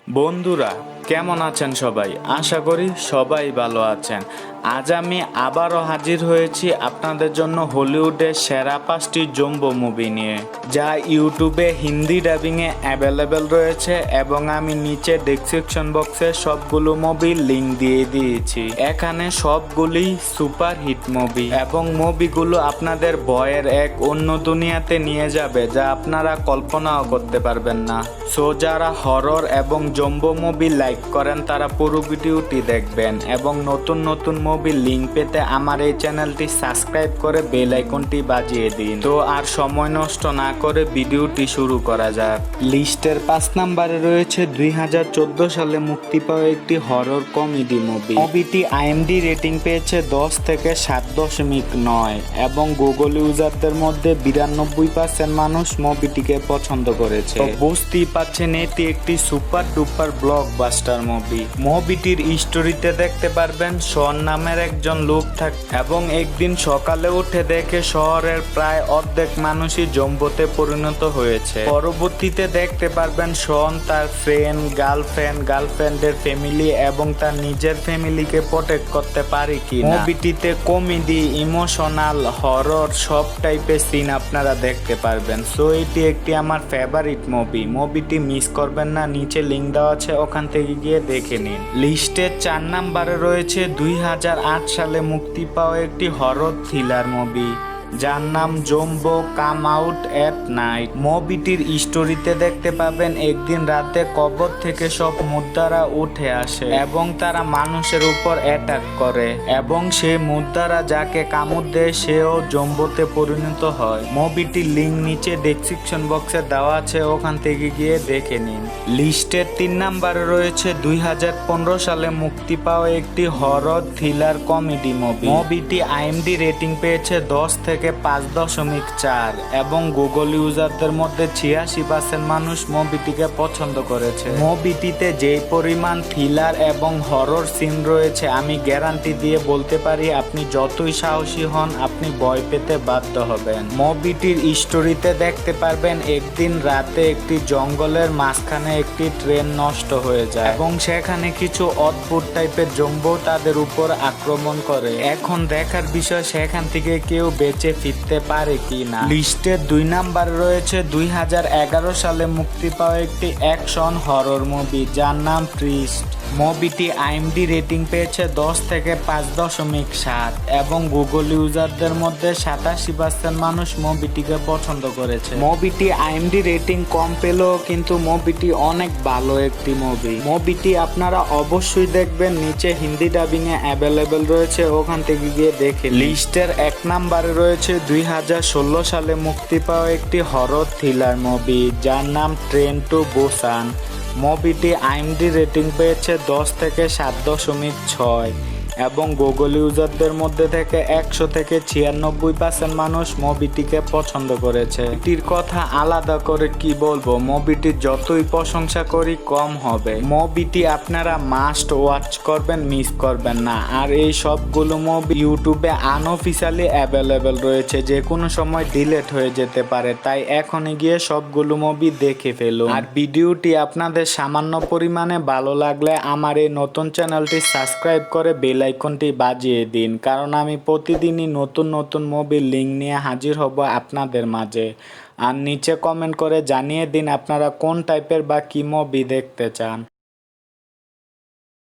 বন্ধুরা, কেমন আছেন সবাই? আশা করি সবাই ভালো আছেন। আজ আমি আবারও হাজির হয়েছি আপনাদের জন্য হলিউডের সেরা 5টি জম্বো মুভি নিয়ে, যা ইউটিউবে হিন্দি ডাবিংয়ে অ্যাভেলেবেল রয়েছে এবং আমি নিচে ডেসক্রিপশন বক্সে সবগুলো মুভির লিঙ্ক দিয়ে দিয়েছি। এখানে সবগুলি সুপার হিট মুভি এবং মুভিগুলো আপনাদের ভয়ের এক অন্য দুনিয়াতে নিয়ে যাবে, যা আপনারা কল্পনাও করতে পারবেন না। সো যারা হরর এবং জম্বো মুভি লাইক করেন তারা পুরো ভিডিওটি দেখবেন এবং নতুন নতুন মুভির লিঙ্ক পেতে আমার এই চ্যানেলটি সাবস্ক্রাইব করে বেল আইকনটি বাজিয়ে দিন। তো আর সময় নষ্ট না করে ভিডিওটি শুরু করা যাক। লিস্টের 5 নম্বরে রয়েছে 2014 সালে মুক্তি পাওয়া একটি হরর কমেডি মুভি। মুভিটি আইএমডি রেটিং পেয়েছে 10 থেকে 7.9 এবং গুগল ইউজারদের মধ্যে 92% মানুষ মুভিটিকে পছন্দ করেছে। তো বুঝতেই পাচ্ছেন এটি একটি সুপার ডুপার ব্লকবাস্টার মুভি। মুভিটির স্টোরিতে দেখতে পারবেন শন নামের একজন লোক থাকে এবং একদিন সকালে উঠে দেখে শহরের প্রায় অর্ধেক মানুষই জম্বোতে পরিণত হয়েছে। পরবর্তীতে দেখতে পারবেন শন তার ফ্রেন্ড, গার্লফ্রেন্ডের ফ্যামিলি এবং তার নিজের ফ্যামিলিকে প্রোটেক্ট করতে পারে কি। মুভিটিতে কমেডি, ইমোশনাল, হরর সব টাইপের সিন আপনারা দেখতে পারবেন। সো এটি একটি আমার ফেভারিট মুভি। মুভিটি মিস করবেন না, নিচে লিঙ্ক দেওয়া আছে, ওখান থেকে গিয়ে দেখে নিন। লিস্টের 4 নম্বরে রয়েছে 2008 সালে মুক্তি পাওয়া একটি হরর থ্রিলার মুভি, যার নাম zombie come out at night. মুভিটির স্টোরিতে দেখতে পাবেন একদিন রাতে কবর থেকে সব মুদ্রারা উঠে আসে এবং তারা মানুষের উপর অ্যাটাক করে এবং সেই মুদ্রারা যাকে কামড় দেয় সেও জম্বোতে পরিণত হয়। মুভিটির লিঙ্ক নিচে ডেসক্রিপশন বক্সে দেওয়া আছে, ওখান থেকে গিয়ে দেখে নিন। লিস্টের 3 নম্বরে রয়েছে 2015 সালে মুক্তি পাওয়া একটি হরর থ্রিলার কমেডি মুভি। মুভিটি আইএমডি রেটিং পেয়েছে 10 থেকে 5.4 এবং গুগল ইউজারদের মধ্যে 86% মানুষ মুভিটিকে পছন্দ করেছে। মুভিটিতে যেই পরিমাণ থ্রিলার এবং হরর সিন রয়েছে, আমি গ্যারান্টি দিয়ে বলতে পারি আপনি যতই সাহসী হন আপনি ভয় পেতে বাধ্য হবেন। মুভিটির স্টোরিতে দেখতে পারবেন একদিন রাতে একটি জঙ্গলের মাঝখানে একটি ট্রেন নষ্ট হয়ে যায় এবং সেখানে কিছু অদ্ভুত টাইপের জম্বো তাদের উপর আক্রমণ করে। এখন দেখার বিষয় সেখান থেকে কেউ বেঁচে ফিরতে পারে কি না। লিস্টের 2 নম্বরে রয়েছে 2011 সালে মুক্তি পাওয়া একটি অ্যাকশন হরর মুভি, যার নাম প্রিস্ট। মুভিটি আইএমডি রেটিং পেয়েছে 10 থেকে 5.7 এবং গুগল ইউজারদের মধ্যে 87% মানুষ মুভিটিকে পছন্দ করেছে। মুভিটি আইএমডি রেটিং কম পেলেও কিন্তু মুভিটি অনেক ভালো একটি মুভি। মুভিটি আপনারা অবশ্যই দেখবেন, নিচে হিন্দি ডাবিং এ অ্যাভেলেবেল রয়েছে, ওখান থেকে গিয়ে দেখে। লিস্টের 1 নম্বরে রয়েছে 2016 সালে মুক্তি পাওয়া একটি হরর থ্রিলার মুভি, যার নাম ট্রেন টু বুসান। মুভিটি আইএমডি রেটিং পেয়েছে 10 থেকে 7.6 এবং গুগল ইউজারদের মধ্যে থেকে 100 থেকে 96% মানুষ মুভিটিকে পছন্দ করেছে। এটির কথা আলাদা করে কি বলবো, মুভিটির যতই প্রশংসা করি কম হবে। মুভিটি আপনারা মাস্ট ওয়াচ করবেন, মিস করবেন না। আর এই সবগুলো মুভি ইউটিউবে আনঅফিশিয়ালি অ্যাভেলেবেল রয়েছে, যে কোনো সময় ডিলিট হয়ে যেতে পারে, তাই এখনই গিয়ে সবগুলো মুভি দেখে ফেলুন। আর ভিডিওটি আপনাদের সামান্য পরিমাণে ভালো লাগলে আমার এই নতুন চ্যানেলটি সাবস্ক্রাইব করে বেল আইকনটি বাজিয়ে দিন, কারণ আমি প্রতিদিনই নতুন নতুন মুভির লিঙ্ক নিয়ে হাজির হব আপনাদের মাঝে। আর নিচে কমেন্ট করে জানিয়ে দিন আপনারা কোন টাইপের বা কি মুভি দেখতে চান।